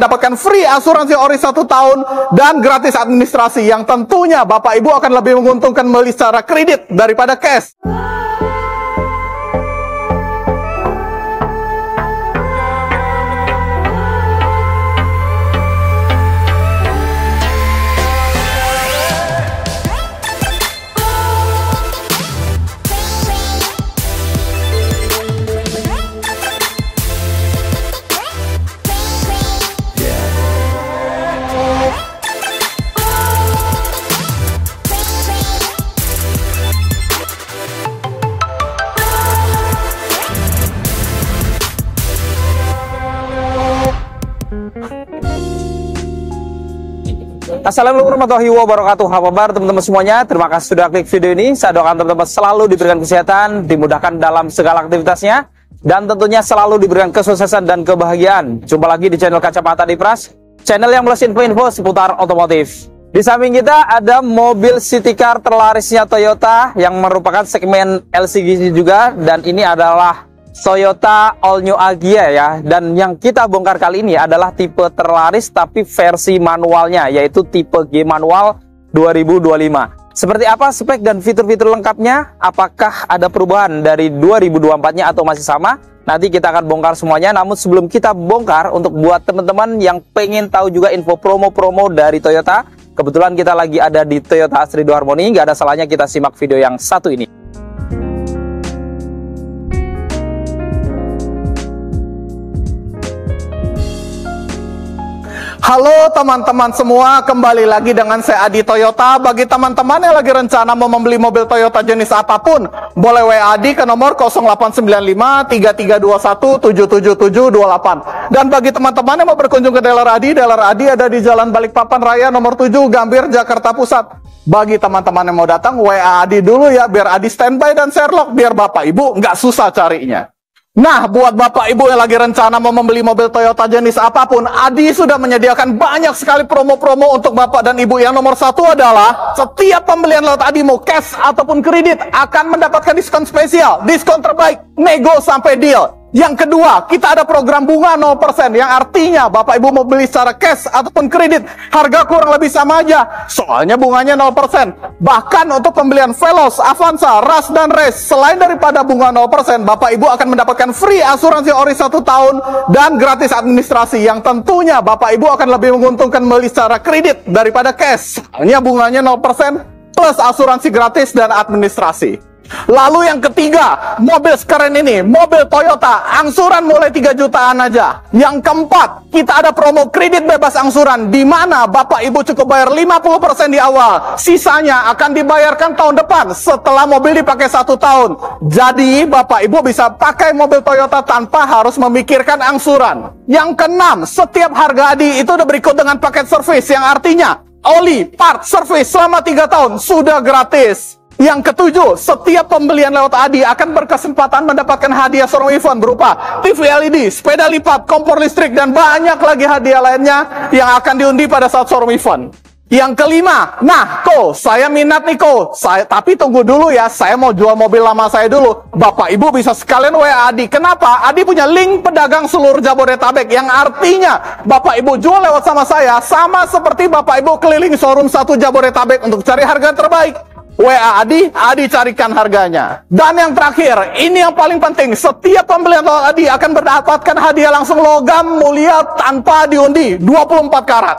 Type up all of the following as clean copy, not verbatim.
mendapatkan free asuransi ori 1 tahun dan gratis administrasi yang tentunya Bapak Ibu akan lebih menguntungkan beli secara kredit daripada cash. Assalamualaikum warahmatullahi wabarakatuh. Apa kabar teman-teman semuanya? Terima kasih sudah klik video ini. Saya doakan teman-teman selalu diberikan kesehatan, dimudahkan dalam segala aktivitasnya, dan tentunya selalu diberikan kesuksesan dan kebahagiaan. Jumpa lagi di channel Kacamata Dipras, channel yang meluas info-info seputar otomotif. Di samping kita ada mobil city car terlarisnya Toyota yang merupakan segmen LCGC juga, dan ini adalah Toyota All New Agya ya. Dan yang kita bongkar kali ini adalah tipe terlaris tapi versi manualnya, yaitu tipe G manual 2025. Seperti apa spek dan fitur-fitur lengkapnya? Apakah ada perubahan dari 2024-nya atau masih sama? Nanti kita akan bongkar semuanya. Namun sebelum kita bongkar, untuk buat teman-teman yang pengen tahu juga info promo-promo dari Toyota, kebetulan kita lagi ada di Toyota Astrido Harmony. Nggak ada salahnya kita simak video yang satu ini. Halo teman-teman semua, kembali lagi dengan saya Adi Toyota. Bagi teman-teman yang lagi rencana mau membeli mobil Toyota jenis apapun, boleh WA Adi ke nomor 0895 3321 77728. Dan bagi teman-teman yang mau berkunjung ke dealer Adi ada di Jalan Balikpapan Raya nomor 7 Gambir, Jakarta Pusat. Bagi teman-teman yang mau datang, WA Adi dulu ya, biar Adi standby dan Sherlock, biar Bapak Ibu nggak susah carinya. Nah, buat Bapak Ibu yang lagi rencana mau membeli mobil Toyota jenis apapun, Adi sudah menyediakan banyak sekali promo-promo untuk Bapak dan Ibu. Yang nomor satu adalah setiap pembelian lewat Adi, mau cash ataupun kredit, akan mendapatkan diskon spesial, diskon terbaik, nego sampai deal. Yang kedua, kita ada program bunga 0%, yang artinya Bapak Ibu mau beli secara cash ataupun kredit, harga kurang lebih sama aja, soalnya bunganya 0%. Bahkan untuk pembelian Veloz, Avanza, Rush, dan Race, selain daripada bunga 0%, Bapak Ibu akan mendapatkan free asuransi ori 1 tahun dan gratis administrasi, yang tentunya Bapak Ibu akan lebih menguntungkan beli secara kredit daripada cash, soalnya bunganya 0% plus asuransi gratis dan administrasi. Lalu yang ketiga, mobil sekeren ini, mobil Toyota, angsuran mulai 3 jutaan aja. Yang keempat, kita ada promo kredit bebas angsuran, di mana Bapak Ibu cukup bayar 50% di awal, sisanya akan dibayarkan tahun depan setelah mobil dipakai 1 tahun. Jadi Bapak Ibu bisa pakai mobil Toyota tanpa harus memikirkan angsuran. Yang keenam, setiap harga Adi itu udah berikut dengan paket service, yang artinya oli, part, service selama 3 tahun sudah gratis. Yang ketujuh, setiap pembelian lewat Adi akan berkesempatan mendapatkan hadiah showroom event berupa TV LED, sepeda lipat, kompor listrik, dan banyak lagi hadiah lainnya yang akan diundi pada saat showroom event. Yang kelima, nah saya minat nih tapi tunggu dulu ya, saya mau jual mobil lama saya dulu. Bapak Ibu bisa sekalian WA Adi. Kenapa? Adi punya link pedagang seluruh Jabodetabek, yang artinya Bapak Ibu jual lewat sama saya, sama seperti Bapak Ibu keliling showroom 1 Jabodetabek untuk cari harga terbaik. WA Adi carikan harganya. Dan yang terakhir, ini yang paling penting, setiap pembelian lewat Adi akan mendapatkan hadiah langsung logam mulia tanpa diundi 24 karat.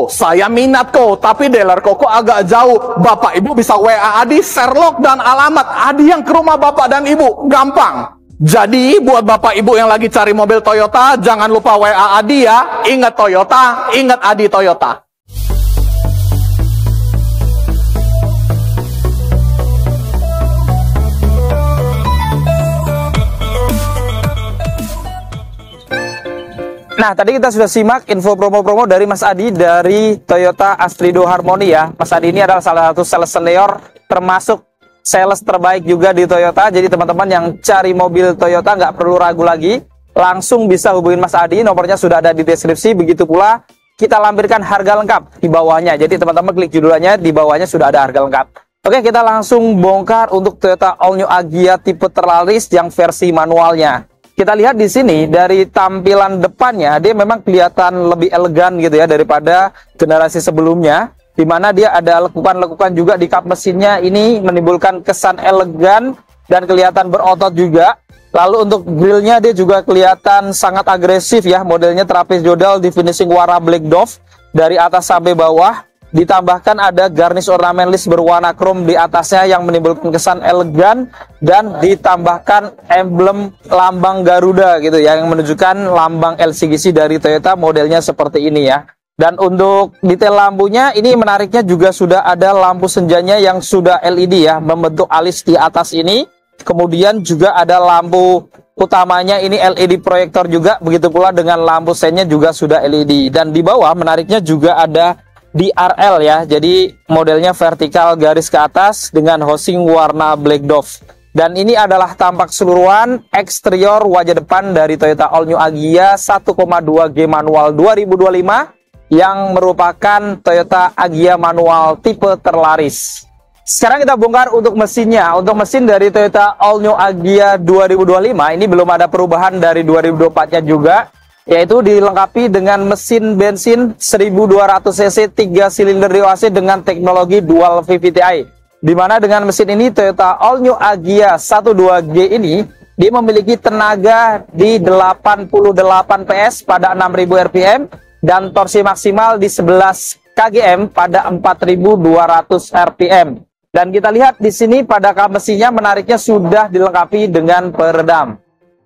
Saya minat tapi dealer kok agak jauh. Bapak Ibu bisa WA Adi, Sherlock, dan alamat Adi yang ke rumah Bapak dan Ibu, gampang. Jadi buat Bapak Ibu yang lagi cari mobil Toyota, jangan lupa WA Adi ya. Ingat Toyota, ingat Adi Toyota. Nah, tadi kita sudah simak info promo-promo dari Mas Adi dari Toyota Astrido Harmony ya. Mas Adi ini adalah salah satu sales senior, termasuk sales terbaik juga di Toyota. Jadi teman-teman yang cari mobil Toyota nggak perlu ragu lagi, langsung bisa hubungin Mas Adi. Nomornya sudah ada di deskripsi. Begitu pula kita lampirkan harga lengkap di bawahnya. Jadi teman-teman klik judulnya, di bawahnya sudah ada harga lengkap. Oke, kita langsung bongkar untuk Toyota All New Agya tipe terlaris yang versi manualnya. kita lihat di sini dari tampilan depannya dia memang kelihatan lebih elegan gitu ya daripada generasi sebelumnya, di mana dia ada lekukan-lekukan juga di kap mesinnya. Ini menimbulkan kesan elegan dan kelihatan berotot juga. Lalu untuk grillnya dia juga kelihatan sangat agresif ya, modelnya trapezoidal di finishing warna black dove dari atas sampai bawah. Ditambahkan ada garnish ornamen list berwarna krom di atasnya yang menimbulkan kesan elegan, dan ditambahkan emblem lambang Garuda gitu ya, yang menunjukkan lambang LCGC dari Toyota, modelnya seperti ini ya. Dan untuk detail lampunya ini menariknya juga sudah ada lampu senjanya yang sudah LED ya, membentuk alis di atas ini. Kemudian juga ada lampu utamanya ini LED proyektor juga, begitu pula dengan lampu sennya juga sudah LED. Dan di bawah menariknya juga ada DRL ya, jadi modelnya vertikal garis ke atas dengan housing warna black dove. Dan ini adalah tampak keseluruhan eksterior wajah depan dari Toyota All New Agya 1,2G manual 2025 yang merupakan Toyota Agya manual tipe terlaris. Sekarang kita bongkar untuk mesinnya. Untuk mesin dari Toyota All New Agya 2025 ini belum ada perubahan dari 2024-nya juga, yaitu dilengkapi dengan mesin bensin 1200 cc 3 silinder DOHC dengan teknologi dual VVT-i. Di mana dengan mesin ini Toyota All New Agya 12G ini dia memiliki tenaga di 88 PS pada 6000 rpm dan torsi maksimal di 11 kgm pada 4200 rpm. Dan kita lihat di sini pada kap mesinnya menariknya sudah dilengkapi dengan peredam.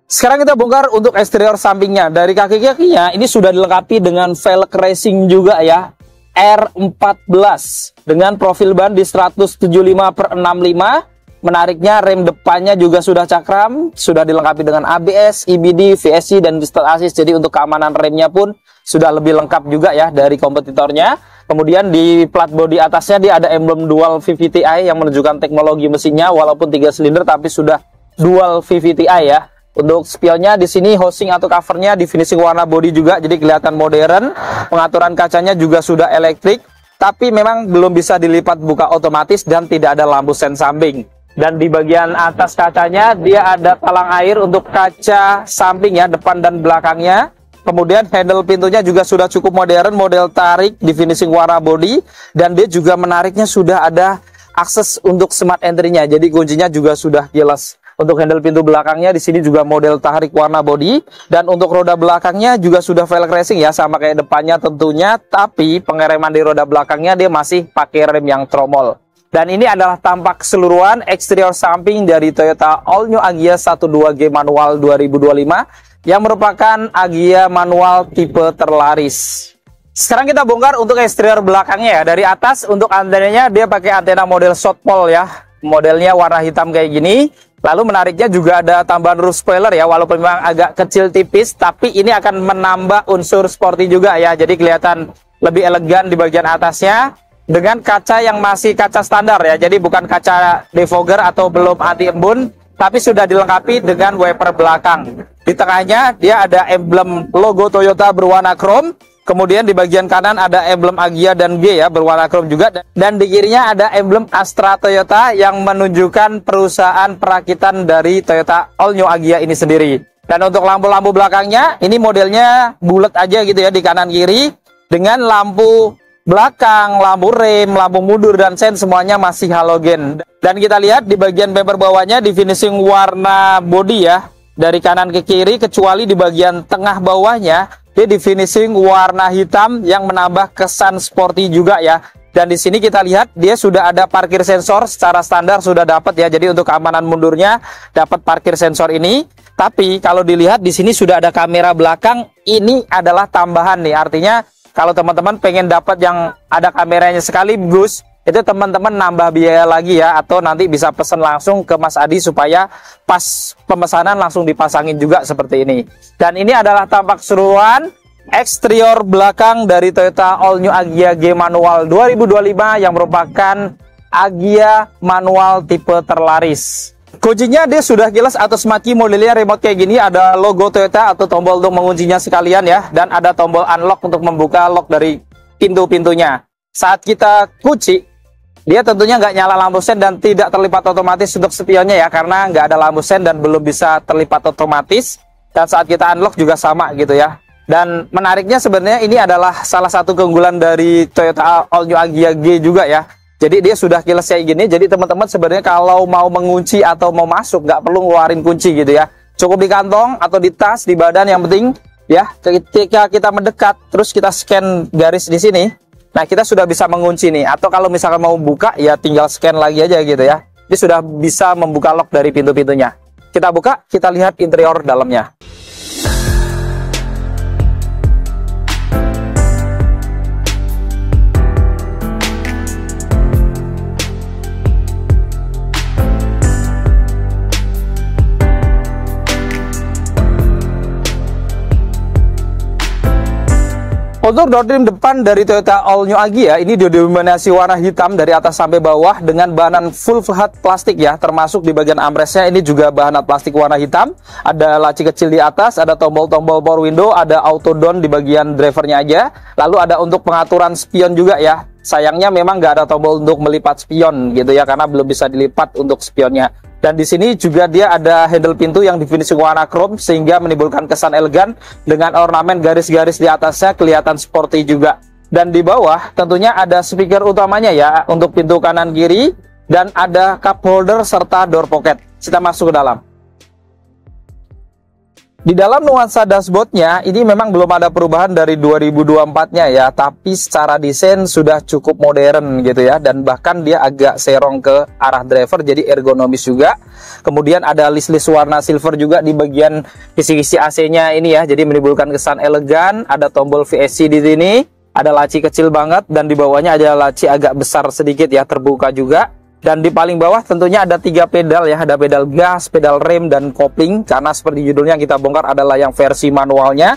Sekarang kita bongkar untuk eksterior sampingnya. Dari kaki-kakinya ini sudah dilengkapi dengan velg racing juga ya, R14 dengan profil ban di 175/65. Menariknya rem depannya juga sudah cakram, sudah dilengkapi dengan ABS, EBD, VSC dan distal assist. Jadi untuk keamanan remnya pun sudah lebih lengkap juga ya dari kompetitornya. Kemudian di plat bodi atasnya dia ada emblem dual VVT-i yang menunjukkan teknologi mesinnya, walaupun 3 silinder tapi sudah dual VVT-i ya. Untuk spionnya di sini housing atau covernya di finishing warna body juga, jadi kelihatan modern. Pengaturan kacanya juga sudah elektrik, tapi memang belum bisa dilipat buka otomatis dan tidak ada lampu sen samping. Dan di bagian atas kacanya dia ada talang air untuk kaca samping ya, depan dan belakangnya. Kemudian handle pintunya juga sudah cukup modern, model tarik di finishing warna body, dan dia juga menariknya sudah ada akses untuk smart entry-nya. Jadi kuncinya juga sudah jelas. Untuk handle pintu belakangnya di sini juga model tarik warna body, dan untuk roda belakangnya juga sudah velg racing ya, sama kayak depannya tentunya, tapi pengereman di roda belakangnya dia masih pakai rem yang tromol. Dan ini adalah tampak keseluruhan eksterior samping dari Toyota All New Agya 12G manual 2025 yang merupakan Agya manual tipe terlaris. Sekarang kita bongkar untuk eksterior belakangnya ya. Dari atas untuk antenanya dia pakai antena model South Pole ya, modelnya warna hitam kayak gini. Lalu menariknya juga ada tambahan roof spoiler ya, walaupun memang agak kecil tipis, tapi ini akan menambah unsur sporty juga ya. Jadi kelihatan lebih elegan di bagian atasnya dengan kaca yang masih kaca standar ya. Jadi bukan kaca defogger atau belum anti embun, tapi sudah dilengkapi dengan wiper belakang. Di tengahnya dia ada emblem logo Toyota berwarna krom. Kemudian di bagian kanan ada emblem Agya dan G ya, berwarna krom juga. Dan di kirinya ada emblem Astra Toyota yang menunjukkan perusahaan perakitan dari Toyota All New Agya ini sendiri. Dan untuk lampu-lampu belakangnya, ini modelnya bulat aja gitu ya di kanan kiri. Dengan lampu belakang, lampu rem, lampu mundur, dan sen semuanya masih halogen. Dan kita lihat di bagian bumper bawahnya di finishing warna body ya, dari kanan ke kiri, kecuali di bagian tengah bawahnya dia di finishing warna hitam yang menambah kesan sporty juga ya. Dan di sini kita lihat dia sudah ada parkir sensor secara standar sudah dapat ya. Jadi untuk keamanan mundurnya dapat parkir sensor ini. Tapi kalau dilihat di sini sudah ada kamera belakang, ini adalah tambahan nih. Artinya kalau teman-teman pengen dapat yang ada kameranya sekaligus, itu teman-teman nambah biaya lagi ya, atau nanti bisa pesan langsung ke Mas Adi supaya pas pemesanan langsung dipasangin juga seperti ini. Dan ini adalah tampak keseluruhan eksterior belakang dari Toyota All New Agya G manual 2025 yang merupakan Agya manual tipe terlaris. Kuncinya dia sudah jelas atau smart key modelnya remote kayak gini, ada logo Toyota atau tombol untuk menguncinya sekalian ya, dan ada tombol unlock untuk membuka lock dari pintu-pintunya. Saat kita kunci, dia tentunya nggak nyala lampu sen dan tidak terlipat otomatis untuk spionnya ya, karena nggak ada lampu sen dan belum bisa terlipat otomatis. Dan saat kita unlock juga sama gitu ya. Dan menariknya sebenarnya ini adalah salah satu keunggulan dari Toyota All New Agya G juga ya. Jadi dia sudah keyless kayak gini. Jadi teman-teman sebenarnya kalau mau mengunci atau mau masuk nggak perlu ngeluarin kunci gitu ya. Cukup di kantong atau di tas, di badan, yang penting ya ketika kita mendekat terus kita scan garis di sini. Nah, kita sudah bisa mengunci nih. Atau kalau misalkan mau buka ya tinggal scan lagi aja gitu ya. Dia sudah bisa membuka lock dari pintu-pintunya. Kita buka, kita lihat interior dalamnya. Untuk door trim depan dari Toyota All New Agya ini didominasi warna hitam dari atas sampai bawah dengan bahan full flat plastik ya, termasuk di bagian armrestnya ini juga bahan plastik warna hitam. Ada laci kecil di atas, ada tombol-tombol power window, ada auto down di bagian drivernya aja. Lalu ada untuk pengaturan spion juga ya. Sayangnya memang nggak ada tombol untuk melipat spion gitu ya, karena belum bisa dilipat untuk spionnya. Dan di sini juga dia ada handle pintu yang di finishing warna chrome sehingga menimbulkan kesan elegan dengan ornamen garis-garis di atasnya kelihatan sporty juga. Dan di bawah tentunya ada speaker utamanya ya untuk pintu kanan kiri dan ada cup holder serta door pocket. Kita masuk ke dalam. Di dalam nuansa dashboardnya ini memang belum ada perubahan dari 2024-nya ya, tapi secara desain sudah cukup modern gitu ya, dan bahkan dia agak serong ke arah driver jadi ergonomis juga. Kemudian ada list-list warna silver juga di bagian kisi-kisi AC-nya ini ya, jadi menimbulkan kesan elegan. Ada tombol VSC di sini, ada laci kecil banget dan di bawahnya ada laci agak besar sedikit ya, terbuka juga. Dan di paling bawah tentunya ada 3 pedal ya, ada pedal gas, pedal rem, dan kopling. Karena seperti judulnya kita bongkar adalah yang versi manualnya.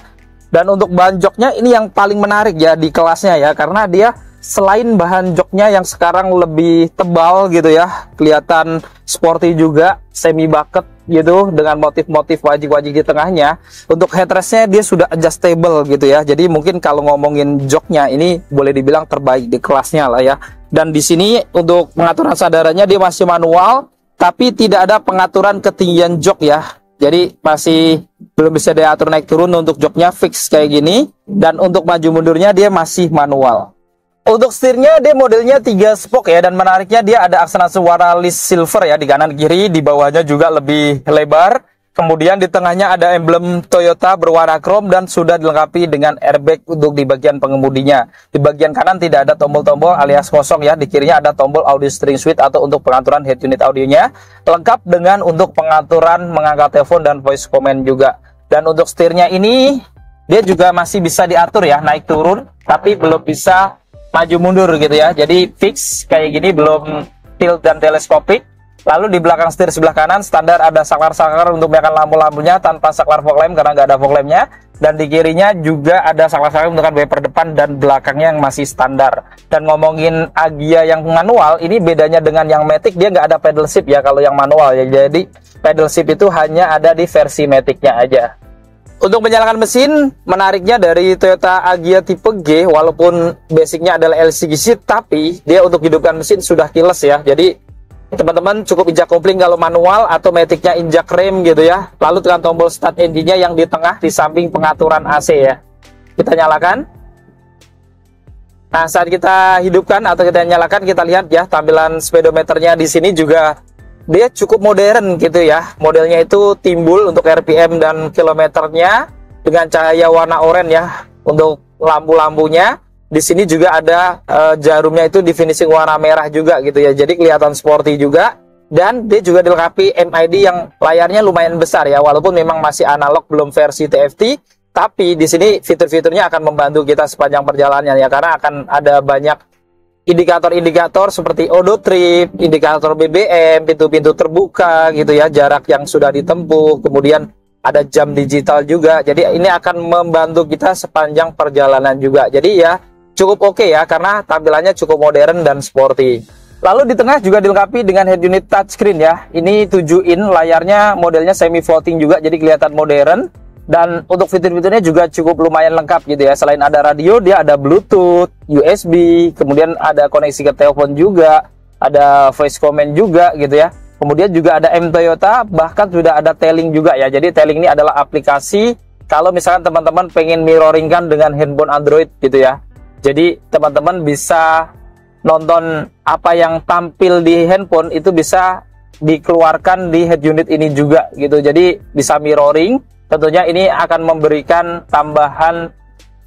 Dan untuk bahan joknya ini yang paling menarik ya di kelasnya ya, karena dia selain bahan joknya yang sekarang lebih tebal gitu ya, kelihatan sporty juga, semi bucket gitu dengan motif-motif wajik-wajik di tengahnya. Untuk headrestnya dia sudah adjustable gitu ya, jadi mungkin kalau ngomongin joknya ini boleh dibilang terbaik di kelasnya lah ya. Dan di sini untuk pengaturan sadarannya dia masih manual, tapi tidak ada pengaturan ketinggian jok ya. Jadi masih belum bisa diatur naik turun, untuk joknya fix kayak gini. Dan untuk maju mundurnya dia masih manual. Untuk setirnya dia modelnya 3 spoke ya, dan menariknya dia ada aksenasi warna list silver ya di kanan kiri, di bawahnya juga lebih lebar. Kemudian di tengahnya ada emblem Toyota berwarna chrome dan sudah dilengkapi dengan airbag untuk di bagian pengemudinya. Di bagian kanan tidak ada tombol-tombol alias kosong ya, di kirinya ada tombol audio steering switch atau untuk pengaturan head unit audionya. Lengkap dengan untuk pengaturan mengangkat telepon dan voice command juga. Dan untuk setirnya ini dia juga masih bisa diatur ya, naik turun, tapi belum bisa maju mundur gitu ya. Jadi fix kayak gini, belum tilt dan teleskopik. Lalu di belakang setir sebelah kanan standar ada saklar-saklar untuk menyalakan lampu-lampunya tanpa saklar fog lamp karena nggak ada fog lampnya. Dan di kirinya juga ada saklar-saklar untuk wiper depan dan belakangnya yang masih standar. Dan ngomongin Agya yang manual, ini bedanya dengan yang Matic, dia nggak ada pedal shift ya kalau yang manual ya. Jadi pedal shift itu hanya ada di versi Matic-nya aja. Untuk menyalakan mesin, menariknya dari Toyota Agya tipe G, walaupun basicnya adalah LCGC, tapi dia untuk hidupkan mesin sudah keyless ya. Jadi teman-teman cukup injak kopling kalau manual, atau Matic-nya injak rem gitu ya. Lalu tekan tombol start engine-nya yang di tengah di samping pengaturan AC ya. Kita nyalakan. Nah, saat kita hidupkan atau kita nyalakan, kita lihat ya tampilan speedometernya di sini juga dia cukup modern gitu ya. Modelnya itu timbul untuk RPM dan kilometernya dengan cahaya warna oranye ya untuk lampu-lampunya. Di sini juga ada jarumnya itu di finishing warna merah juga gitu ya. Jadi kelihatan sporty juga. Dan dia juga dilengkapi MID yang layarnya lumayan besar ya. Walaupun memang masih analog, belum versi TFT. Tapi di sini fitur-fiturnya akan membantu kita sepanjang perjalanan ya. Karena akan ada banyak indikator-indikator seperti odo trip, indikator BBM, pintu-pintu terbuka gitu ya. Jarak yang sudah ditempuh. Kemudian ada jam digital juga. Jadi ini akan membantu kita sepanjang perjalanan juga. Jadi ya cukup oke ya, karena tampilannya cukup modern dan sporty. Lalu di tengah juga dilengkapi dengan head unit touchscreen ya. Ini 7 in, layarnya modelnya semi floating juga, jadi kelihatan modern. Dan untuk fitur-fiturnya juga cukup lumayan lengkap gitu ya. Selain ada radio, dia ada Bluetooth, USB, kemudian ada koneksi ke telepon juga, ada voice command juga gitu ya. Kemudian juga ada M Toyota, bahkan sudah ada Telling juga ya. Jadi Telling ini adalah aplikasi kalau misalkan teman-teman pengen mirroringkan dengan handphone Android gitu ya. Jadi teman-teman bisa nonton apa yang tampil di handphone itu bisa dikeluarkan di head unit ini juga gitu. Jadi bisa mirroring. Tentunya ini akan memberikan tambahan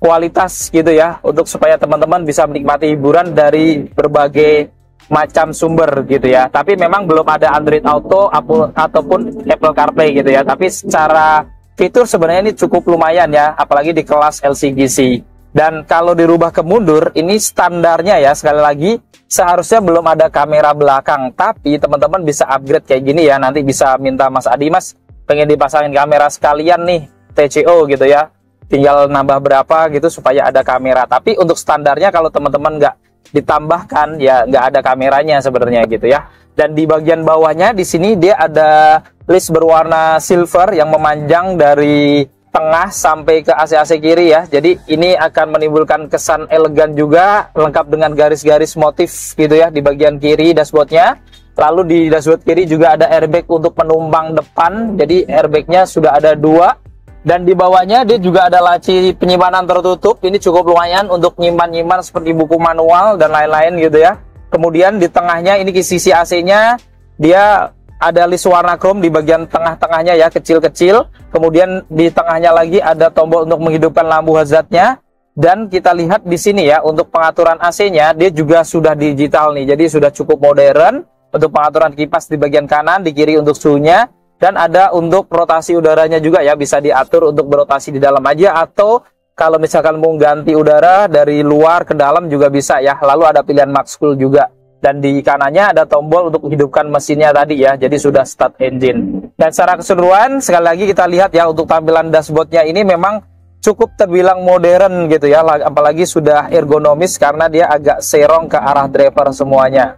kualitas gitu ya, untuk supaya teman-teman bisa menikmati hiburan dari berbagai macam sumber gitu ya. Tapi memang belum ada Android Auto ataupun Apple CarPlay gitu ya. Tapi secara fitur sebenarnya ini cukup lumayan ya, apalagi di kelas LCGC. Dan kalau dirubah ke mundur, ini standarnya ya, sekali lagi seharusnya belum ada kamera belakang. Tapi teman-teman bisa upgrade kayak gini ya, nanti bisa minta Mas Adi, Mas pengen dipasangin kamera sekalian nih, TCO gitu ya, tinggal nambah berapa gitu supaya ada kamera. Tapi untuk standarnya kalau teman-teman nggak ditambahkan ya nggak ada kameranya sebenarnya gitu ya. Dan di bagian bawahnya di sini dia ada list berwarna silver yang memanjang dari tengah sampai ke AC-AC kiri ya. Jadi ini akan menimbulkan kesan elegan juga, lengkap dengan garis-garis motif gitu ya di bagian kiri dashboardnya. Lalu di dashboard kiri juga ada airbag untuk penumpang depan. Jadi airbagnya sudah ada 2. Dan di bawahnya dia juga ada laci penyimpanan tertutup. Ini cukup lumayan untuk nyimpan-nyimpan seperti buku manual dan lain-lain gitu ya. Kemudian di tengahnya ini di sisi AC-nya dia ada list warna chrome di bagian tengah-tengahnya ya, kecil-kecil. Kemudian di tengahnya lagi ada tombol untuk menghidupkan lampu hazardnya. Dan kita lihat di sini ya, untuk pengaturan AC-nya dia juga sudah digital nih. Jadi sudah cukup modern. Untuk pengaturan kipas di bagian kanan, di kiri untuk suhunya. Dan ada untuk rotasi udaranya juga ya, bisa diatur untuk berotasi di dalam aja, atau kalau misalkan mau ganti udara dari luar ke dalam juga bisa ya. Lalu ada pilihan max cool juga. Dan di kanannya ada tombol untuk menghidupkan mesinnya tadi ya, jadi sudah start engine. Dan secara keseluruhan sekali lagi kita lihat ya, untuk tampilan dashboardnya ini memang cukup terbilang modern gitu ya, apalagi sudah ergonomis karena dia agak serong ke arah driver semuanya.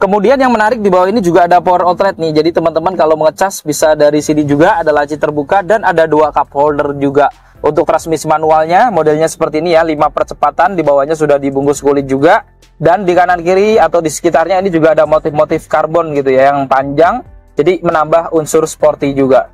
Kemudian yang menarik di bawah ini juga ada power outlet nih. Jadi teman-teman kalau mengecas bisa dari sini juga, ada laci terbuka dan ada 2 cup holder juga. Untuk transmisi manualnya modelnya seperti ini ya, 5 percepatan, di bawahnya sudah dibungkus kulit juga. Dan di kanan kiri atau di sekitarnya ini juga ada motif-motif karbon gitu ya, yang panjang. Jadi menambah unsur sporty juga.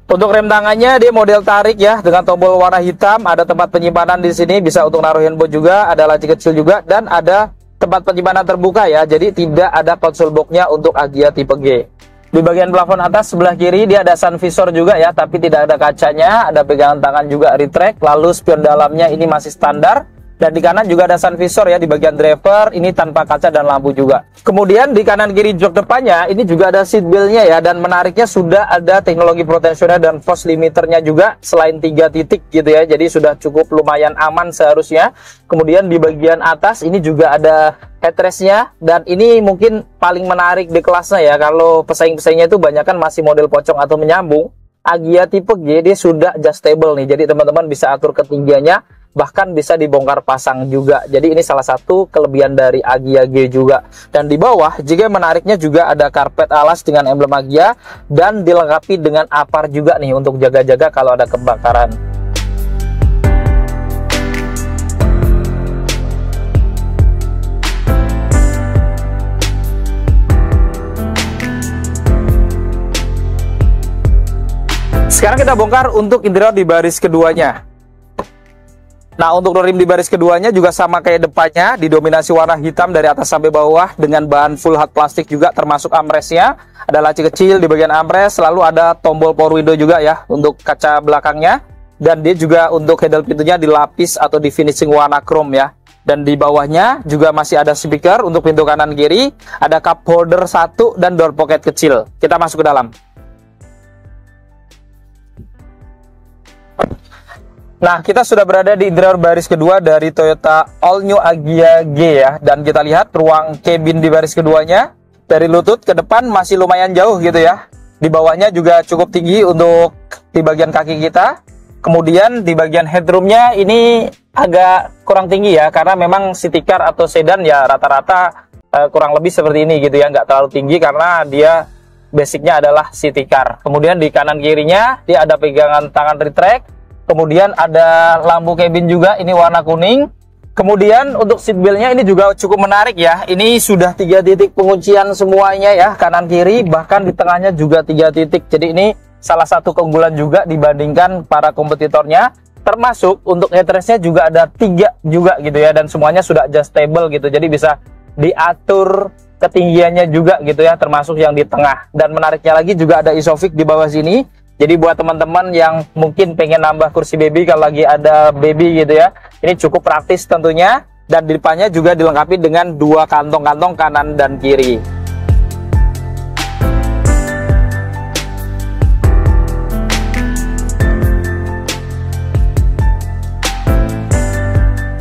Untuk rem tangannya dia model tarik ya, dengan tombol warna hitam, ada tempat penyimpanan di sini, bisa untuk naruh handphone juga, ada laci kecil juga, dan ada tempat penyimpanan terbuka ya, jadi tidak ada konsol box-nya untuk Agya tipe G. Di bagian plafon atas sebelah kiri dia ada sun visor juga ya, tapi tidak ada kacanya, ada pegangan tangan juga retract, lalu spion dalamnya ini masih standar. Dan di kanan juga ada sun visor ya, di bagian driver ini tanpa kaca dan lampu juga. Kemudian di kanan kiri jok depannya ini juga ada seat belt-nya ya, dan menariknya sudah ada teknologi protection dan force limiternya juga selain 3 titik gitu ya, jadi sudah cukup lumayan aman seharusnya. Kemudian di bagian atas ini juga ada headrest-nya, dan ini mungkin paling menarik di kelasnya ya, kalau pesaing-pesaingnya itu banyak kan masih model pocong atau menyambung. Agya tipe G dia sudah adjustable nih, jadi teman-teman bisa atur ketinggiannya, bahkan bisa dibongkar pasang juga. Jadi ini salah satu kelebihan dari Agya G juga. Dan di bawah jika menariknya juga ada karpet alas dengan emblem Agya, dan dilengkapi dengan apar juga nih untuk jaga-jaga kalau ada kebakaran. Sekarang kita bongkar untuk interior di baris keduanya. Nah, untuk rim di baris keduanya juga sama kayak depannya, didominasi warna hitam dari atas sampai bawah dengan bahan full hard plastik juga, termasuk armrestnya. Ada laci kecil di bagian armrest, lalu ada tombol power window juga ya untuk kaca belakangnya. Dan dia juga untuk handle pintunya dilapis atau di finishing warna chrome ya. Dan di bawahnya juga masih ada speaker untuk pintu kanan kiri, ada cup holder 1 dan door pocket kecil. Kita masuk ke dalam. Nah, kita sudah berada di interior baris kedua dari Toyota All New Agya G ya. Dan kita lihat ruang cabin di baris keduanya, dari lutut ke depan masih lumayan jauh gitu ya. Di bawahnya juga cukup tinggi untuk di bagian kaki kita. Kemudian di bagian headroomnya ini agak kurang tinggi ya, karena memang city car atau sedan ya rata-rata kurang lebih seperti ini gitu ya. Nggak terlalu tinggi karena dia basicnya adalah city car. Kemudian di kanan kirinya dia ada pegangan tangan retract. Kemudian ada lampu cabin juga, ini warna kuning. Kemudian untuk seat beltnya ini juga cukup menarik ya. Ini sudah 3 titik penguncian semuanya ya, kanan kiri, bahkan di tengahnya juga 3 titik. Jadi ini salah satu keunggulan juga dibandingkan para kompetitornya. Termasuk untuk headrestnya juga ada 3 juga gitu ya, dan semuanya sudah adjustable gitu. Jadi bisa diatur ketinggiannya juga gitu ya, termasuk yang di tengah. Dan menariknya lagi juga ada isofix di bawah sini. Jadi buat teman-teman yang mungkin pengen nambah kursi baby kalau lagi ada baby gitu ya, ini cukup praktis tentunya. Dan di depannya juga dilengkapi dengan 2 kantong-kantong kanan dan kiri.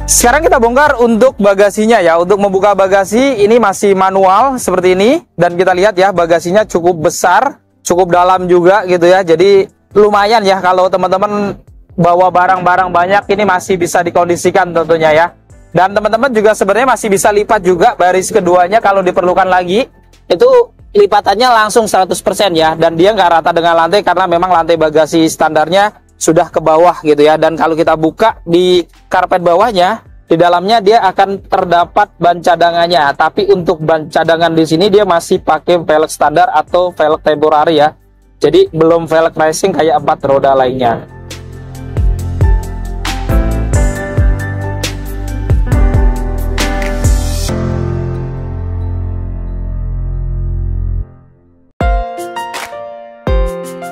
Sekarang kita bongkar untuk bagasinya ya. Untuk membuka bagasi ini masih manual seperti ini. Dan kita lihat ya, bagasinya cukup besar, cukup dalam juga gitu ya. Jadi lumayan ya kalau teman-teman bawa barang-barang banyak, ini masih bisa dikondisikan tentunya ya. Dan teman-teman juga sebenarnya masih bisa lipat juga baris keduanya kalau diperlukan lagi. Itu lipatannya langsung 100% ya. Dan dia nggak rata dengan lantai karena memang lantai bagasi standarnya sudah ke bawah gitu ya. Dan kalau kita buka di karpet bawahnya, di dalamnya dia akan terdapat ban cadangannya. Tapi untuk ban cadangan di sini dia masih pakai velg standar atau velg temporary ya. Jadi belum velg racing kayak 4 roda lainnya.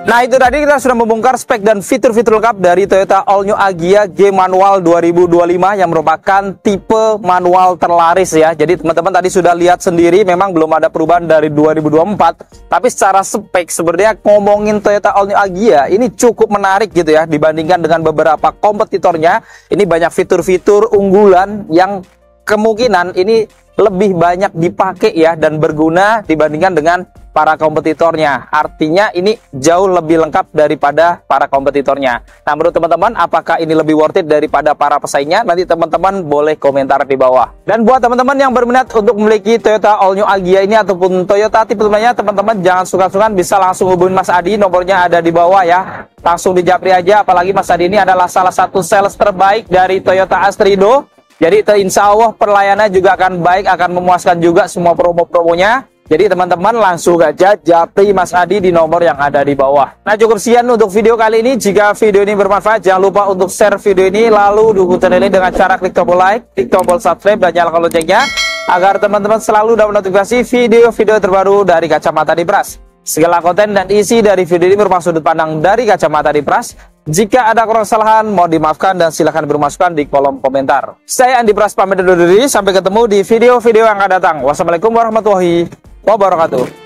Nah itu tadi kita sudah membongkar spek dan fitur-fitur lengkap dari Toyota All New Agya G Manual 2025 yang merupakan tipe manual terlaris ya. Jadi teman-teman tadi sudah lihat sendiri, memang belum ada perubahan dari 2024. Tapi secara spek sebenarnya ngomongin Toyota All New Agya ini cukup menarik gitu ya. Dibandingkan dengan beberapa kompetitornya, ini banyak fitur-fitur unggulan yang kemungkinan ini lebih banyak dipakai ya dan berguna dibandingkan dengan para kompetitornya. Artinya ini jauh lebih lengkap daripada para kompetitornya. Nah menurut teman-teman, apakah ini lebih worth it daripada para pesaingnya? Nanti teman-teman boleh komentar di bawah. Dan buat teman-teman yang berminat untuk memiliki Toyota All New Agya ini ataupun Toyota tipe lainnya, teman-teman jangan sungkan-sungkan, bisa langsung hubungin Mas Adi, nomornya ada di bawah ya. Langsung dijapri aja, apalagi Mas Adi ini adalah salah satu sales terbaik dari Toyota Astrido. Jadi insya Allah pelayanannya juga akan baik, akan memuaskan juga semua promo-promonya. Jadi teman-teman langsung aja japri Mas Adi di nomor yang ada di bawah. Nah cukup sekian untuk video kali ini. Jika video ini bermanfaat, jangan lupa untuk share video ini, lalu dukung channel ini dengan cara klik tombol like, klik tombol subscribe, dan nyalakan loncengnya agar teman-teman selalu dapat notifikasi video-video terbaru dari Kacamata Dipras. Segala konten dan isi dari video ini merupakan sudut pandang dari Kacamata Dipras. Jika ada kurang kesalahan, mohon dimaafkan dan silahkan bermasukan di kolom komentar. Saya Andi Pras pamit undur diri, sampai ketemu di video-video yang akan datang. Wassalamualaikum warahmatullahi wabarakatuh.